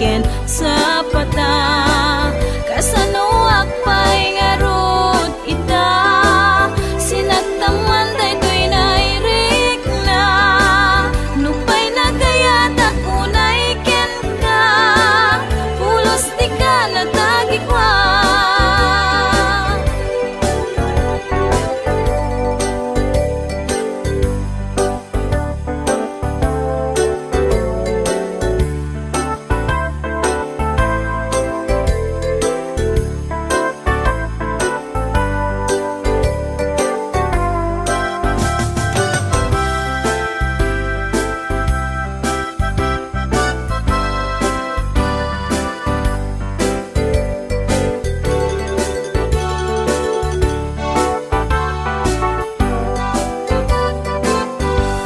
ken sa pata. Kasanuak pa'y ngarot ita, sinagtaman daytoy nairik na. Nupay nagayatak unay ken ka, pulos di ka natagikwa.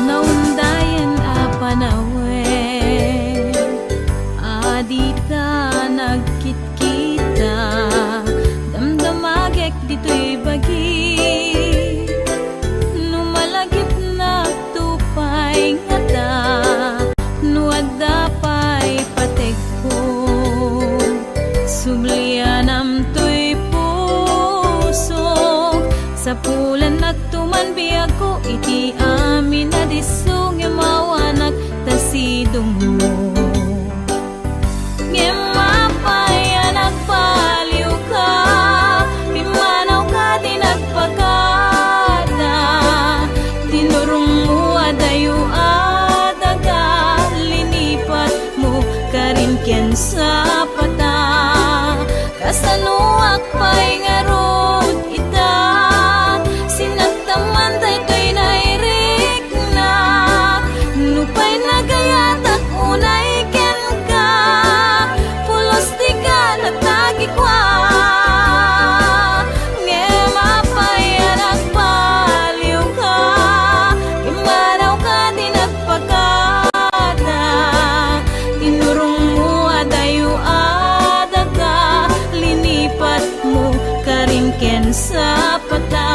Naundayan a panawe, adita nagkit-kita, damdamagek dito'y bagi. Numalagip na tupay ngata, nuadda pa'y patek ko. Sublianam to'y puso, sa pulan nagtuman biyag ko, iti amin na disong yamawanak tasidong mo. Ngemapaya nagpaliw ka, pimanaw ka di nagpakada. Tinurong mo adayo adaga, linipat mo karin ken sa pata. Kasanuak pa'y ngarot ita, sinagtaman daytoy nairik na. Nupay nagayatak unay ken ka, pulos di ka natagikwa. Ngemapaya nagpaliw ka, imanaw ka di nagpakada. Tinurong mo adayo adaga, linipat mo karin ken sa pata.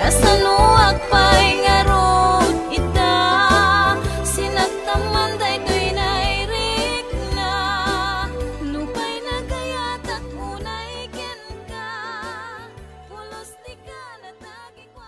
Kasanuak pa'y ngarot ita, sinagtaman daytoy nairik na. Nupay nagayatak unay ken ka, pulos di ka natagikwa.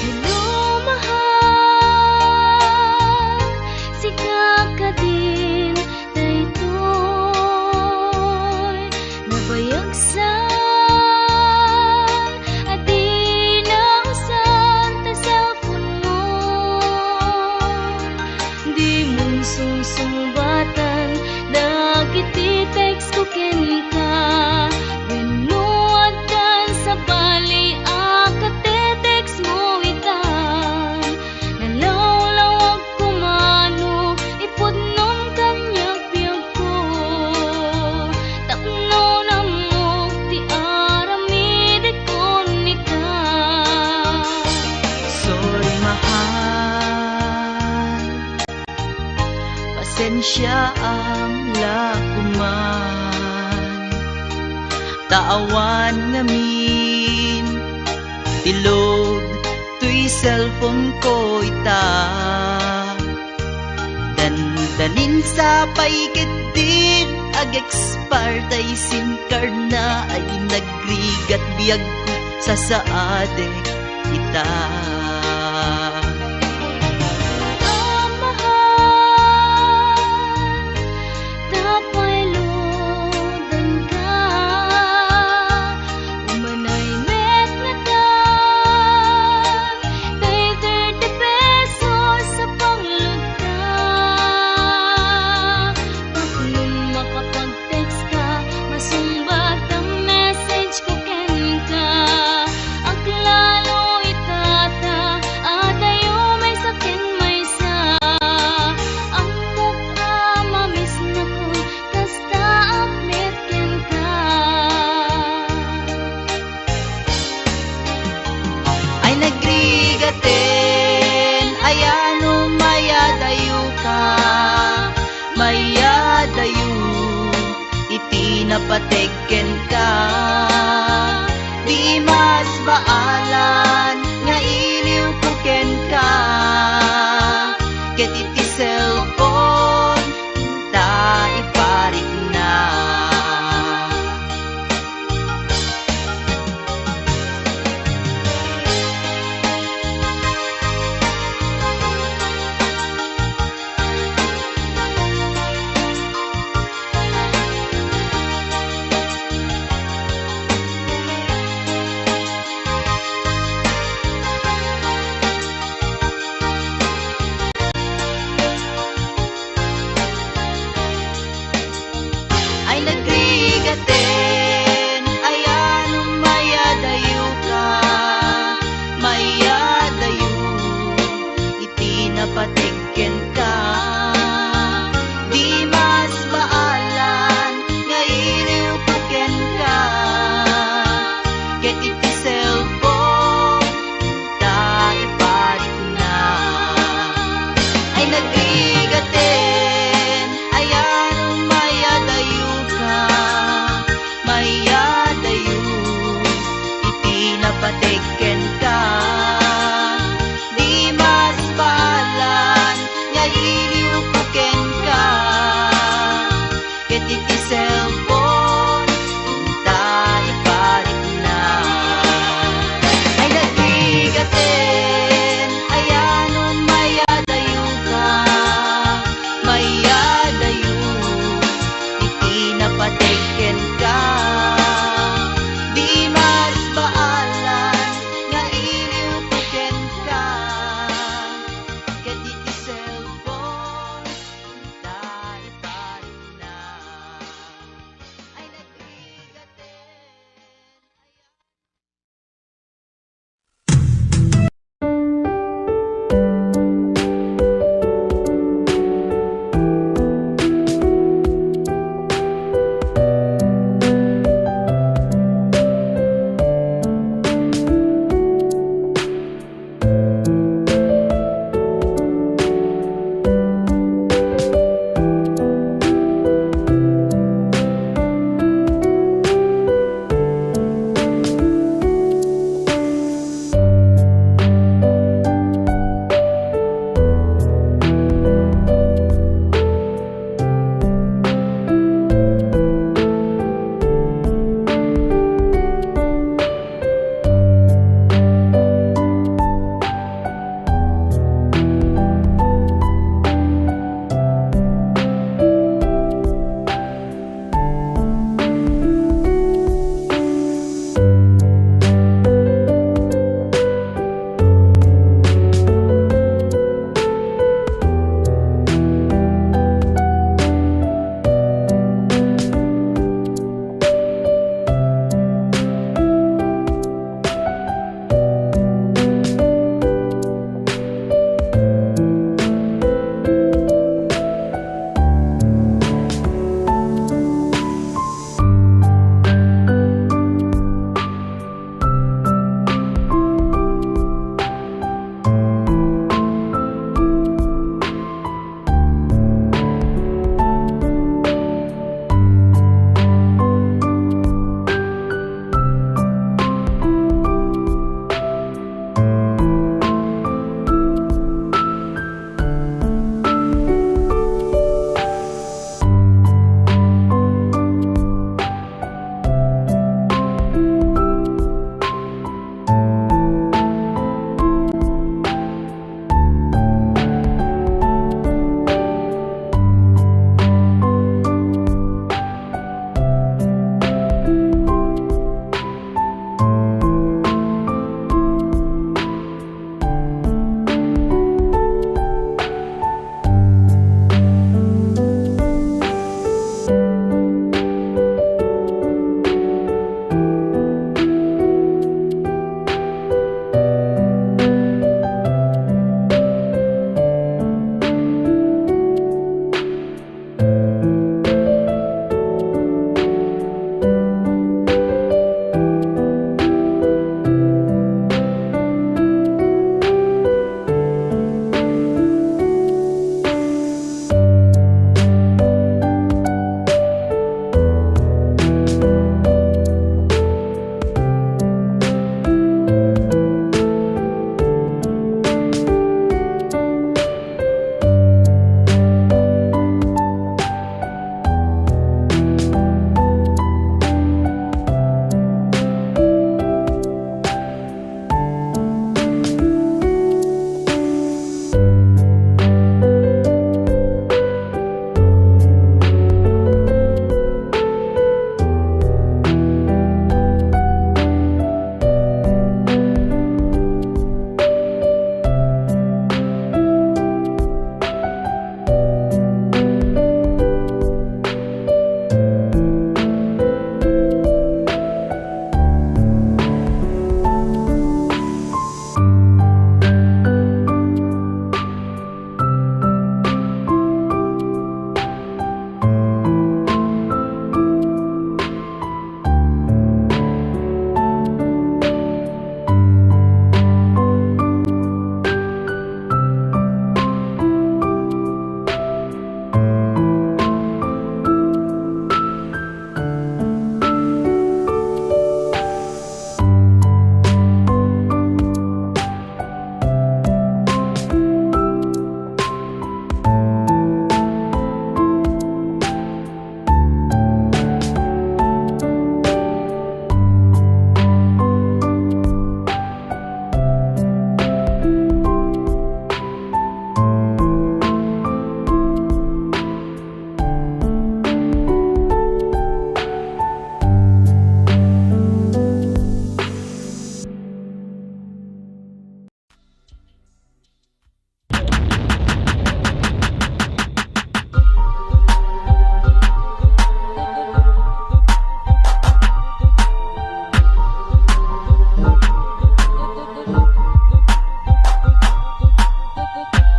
Hello, mahal, si kakadin daytoy nabayagsan, at di na usan ta cellphone mo. Di mong sungsungbatan, dagiti text ko ken ka. Winuadan sa bali akatetext mo itan. Nalawlawag kumano, ipudnom kanyag biyag ko. Takno na mo, ti aramid ko ni ka. Sorry mahal, pasensya ang lakuman. Taawan ngamin, tilog tuy cellphone ko ita. Dandanin sa paikitid, ag-expire tay SIM card na ay nagrigat biyag ko sa saade ita. Ang mahal, tapay lodan ka. Umanay met na tan, kay 30 pesos sa panglod ka. Bakit makapag napateken ka. Di mas baalan nga iliw ko ken ka. Ket iti cellphone ta iparit na. Ay nagrigaten, ayan mayadayo ka, mayadayo, iti napateken ka. Di mas baalan, nga iliw ko ken ka, ket iti cellphone, ta iparit na. Ay nagrigaten, ayan mayadayo ka, mayadayo, iti napateken ka. Di mas baalan, nga iliw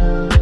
Ikaw